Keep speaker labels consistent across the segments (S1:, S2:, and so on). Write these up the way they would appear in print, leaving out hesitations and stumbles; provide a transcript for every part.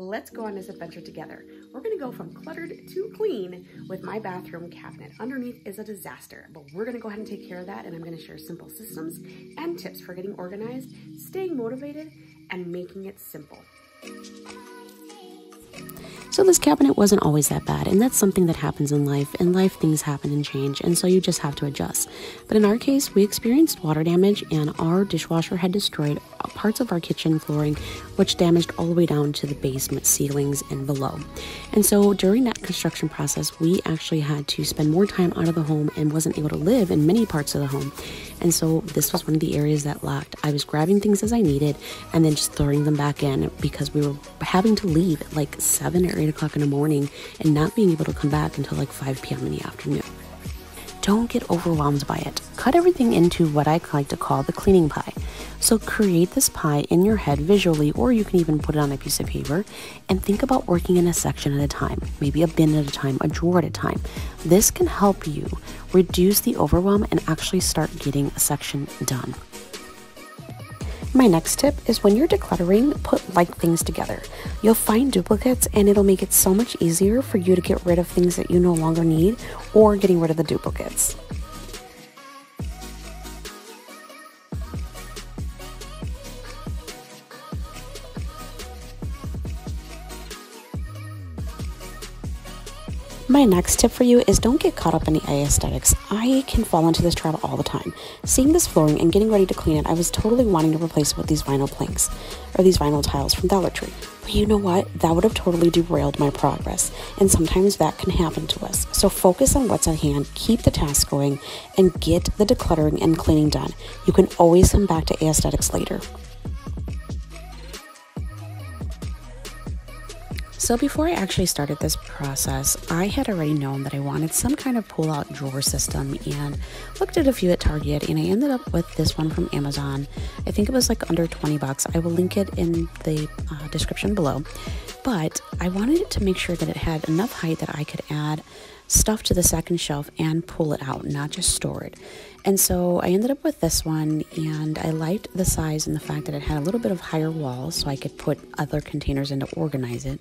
S1: Let's go on this adventure together. We're gonna go from cluttered to clean with my bathroom cabinet. Underneath is a disaster, but we're gonna go ahead and take care of that, and I'm gonna share simple systems and tips for getting organized, staying motivated, and making it simple.
S2: So this cabinet wasn't always that bad, and that's something that happens in life. In life, things happen and change, and so you just have to adjust. But in our case, we experienced water damage, and our dishwasher had destroyed parts of our kitchen flooring, which damaged all the way down to the basement ceilings and below. And so during that construction process, we actually had to spend more time out of the home and wasn't able to live in many parts of the home. And so this was one of the areas that lacked. I was grabbing things as I needed and then just throwing them back in because we were having to leave at like 7 or 8 o'clock in the morning and not being able to come back until like 5 p.m. in the afternoon. Don't get overwhelmed by it. Cut everything into what I like to call the cleaning pie. So create this pie in your head visually, or you can even put it on a piece of paper and think about working in a section at a time, maybe a bin at a time, a drawer at a time. This can help you reduce the overwhelm and actually start getting a section done. My next tip is when you're decluttering, put like things together. You'll find duplicates and it'll make it so much easier for you to get rid of things that you no longer need or getting rid of the duplicates. My next tip for you is don't get caught up in the aesthetics. I can fall into this trap all the time. Seeing this flooring and getting ready to clean it, I was totally wanting to replace it with these vinyl planks or these vinyl tiles from Dollar Tree. But you know what? That would have totally derailed my progress. And sometimes that can happen to us. So focus on what's at hand, keep the task going, and get the decluttering and cleaning done. You can always come back to aesthetics later. So before I actually started this process, I had already known that I wanted some kind of pull-out drawer system and looked at a few at Target, and I ended up with this one from Amazon. I think it was like under 20 bucks. I will link it in the description below. But I wanted it to make sure that it had enough height that I could add stuff to the second shelf and pull it out, not just store it. And so I ended up with this one, and I liked the size and the fact that it had a little bit of higher walls so I could put other containers in to organize it.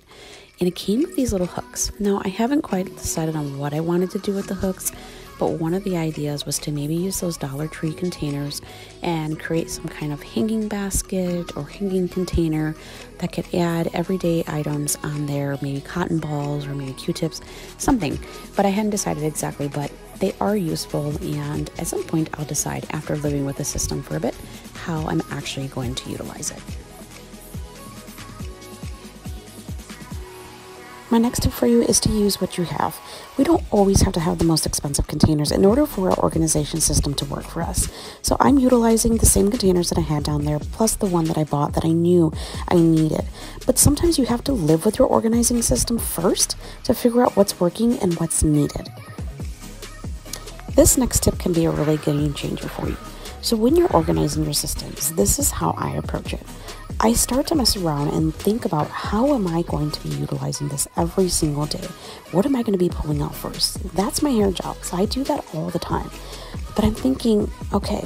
S2: And it came with these little hooks. Now, I haven't quite decided on what I wanted to do with the hooks, but one of the ideas was to maybe use those Dollar Tree containers and create some kind of hanging basket or hanging container that could add everyday items on there, maybe cotton balls or maybe Q-tips, something. But I hadn't decided exactly, but they are useful, and at some point I'll decide after living with the system for a bit how I'm actually going to utilize it. My next tip for you is to use what you have. We don't always have to have the most expensive containers in order for our organization system to work for us. So I'm utilizing the same containers that I had down there, plus the one that I bought that I knew I needed. But sometimes you have to live with your organizing system first to figure out what's working and what's needed. This next tip can be a really game changer for you. So when you're organizing your systems, this is how I approach it. I start to mess around and think about how am I going to be utilizing this every single day? What am I going to be pulling out first? That's my hair gel, because I do that all the time. But I'm thinking, okay,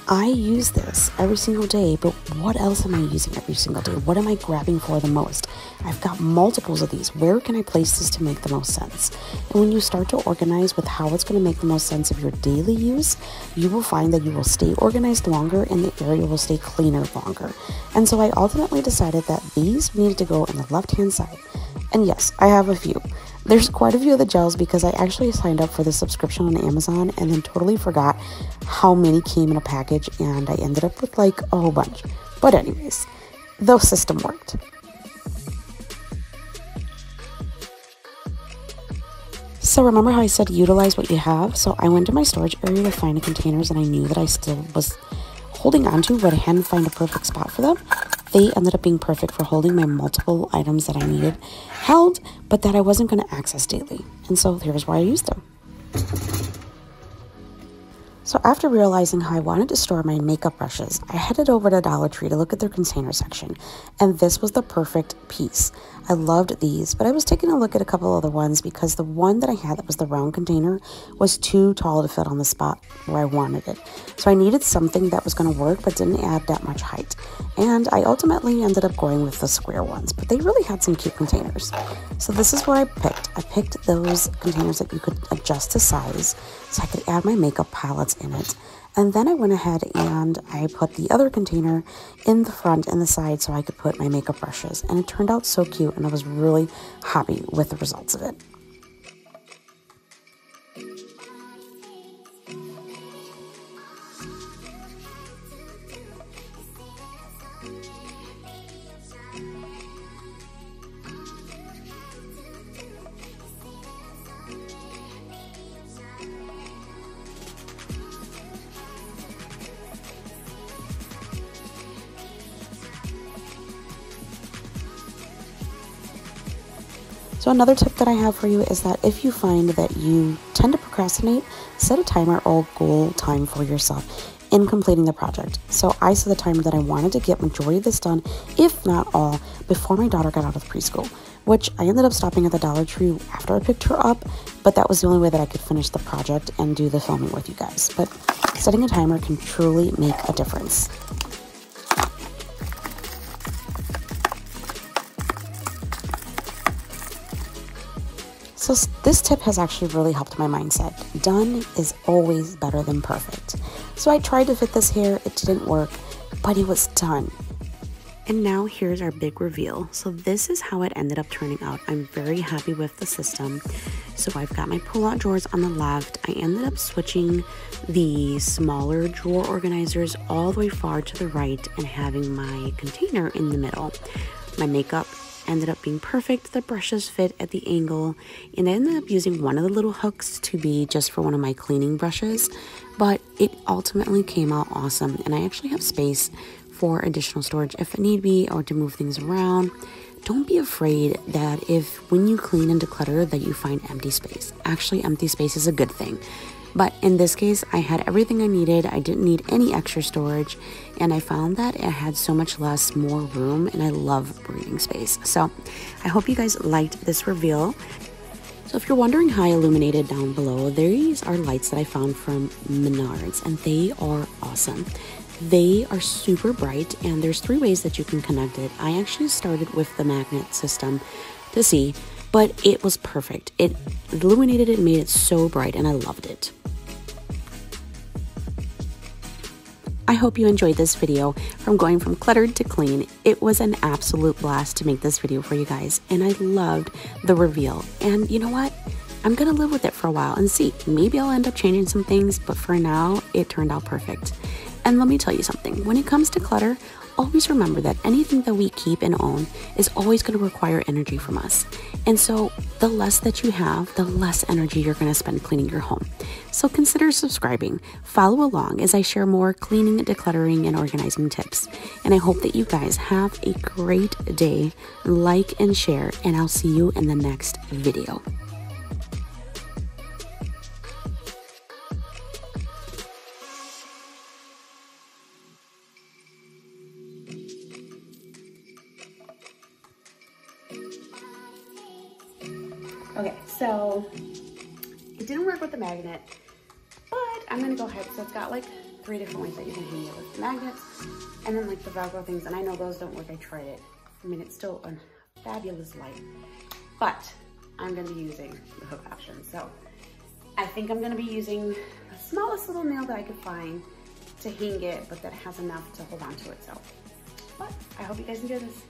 S2: I use this every single day, but what else am I using every single day? What am I grabbing for the most? I've got multiples of these. Where can I place this to make the most sense? And when you start to organize with how it's going to make the most sense of your daily use, you will find that you will stay organized longer and the area will stay cleaner longer. And so I ultimately decided that these needed to go on the left-hand side. And yes, I have a few. There's quite a few of the gels because I actually signed up for the subscription on Amazon and then totally forgot how many came in a package, and I ended up with like a whole bunch. But anyways, the system worked. So remember how I said utilize what you have? So I went to my storage area to find the containers that I knew that I still was holding on to, but I hadn't found a perfect spot for them. They ended up being perfect for holding my multiple items that I needed held, but that I wasn't going to access daily. And so here's why I used them. So after realizing how I wanted to store my makeup brushes, I headed over to Dollar Tree to look at their container section, and this was the perfect piece. I loved these, but I was taking a look at a couple other ones because the one that I had that was the round container was too tall to fit on the spot where I wanted it. So I needed something that was going to work but didn't add that much height. And I ultimately ended up going with the square ones, but they really had some cute containers. So this is what I picked. I picked those containers that you could adjust to size so I could add my makeup palettes in it. And then I went ahead and I put the other container in the front and the side so I could put my makeup brushes. And it turned out so cute, and I was really happy with the results of it. So another tip that I have for you is that if you find that you tend to procrastinate, set a timer or goal time for yourself in completing the project. So I set the time that I wanted to get majority of this done, if not all, before my daughter got out of preschool, which I ended up stopping at the Dollar Tree after I picked her up, but that was the only way that I could finish the project and do the filming with you guys. But setting a timer can truly make a difference. So this tip has actually really helped my mindset. Done is always better than perfect. So I tried to fit this hair, it didn't work, but it was done. And now here's our big reveal. So this is how it ended up turning out. I'm very happy with the system. So I've got my pull-out drawers on the left. I ended up switching the smaller drawer organizers all the way far to the right and having my container in the middle. My makeup ended up being perfect. The brushes fit at the angle, and I ended up using one of the little hooks to be just for one of my cleaning brushes, but it ultimately came out awesome. And I actually have space for additional storage if need be, or to move things around. Don't be afraid that if when you clean and declutter that you find empty space. Actually, empty space is a good thing. But in this case, I had everything I needed. I didn't need any extra storage, and I found that it had so much less, more room, and I love breathing space. So I hope you guys liked this reveal. So if you're wondering how I illuminated down below, these are lights that I found from Menards, and they are awesome. They are super bright, and there's 3 ways that you can connect it. I actually started with the magnet system to see, but it was perfect. It illuminated it and made it so bright, and I loved it. I hope you enjoyed this video from going from cluttered to clean. It was an absolute blast to make this video for you guys, and I loved the reveal. And you know what? I'm gonna live with it for a while and see. Maybe I'll end up changing some things, but for now, it turned out perfect. And let me tell you something, when it comes to clutter, always remember that anything that we keep and own is always going to require energy from us. And so the less that you have, the less energy you're going to spend cleaning your home. So consider subscribing. Follow along as I share more cleaning, decluttering, and organizing tips. And I hope that you guys have a great day. Like and share, and I'll see you in the next video.
S1: Okay, so it didn't work with the magnet, but I'm gonna go ahead. So it's got like 3 different ways that you can hang it with the magnets, and then like the Velcro things. And I know those don't work. I tried it. I mean, it's still a fabulous light, but I'm gonna be using the hook option. So I think I'm gonna be using the smallest little nail that I could find to hang it, but that has enough to hold on to itself. But I hope you guys enjoy this.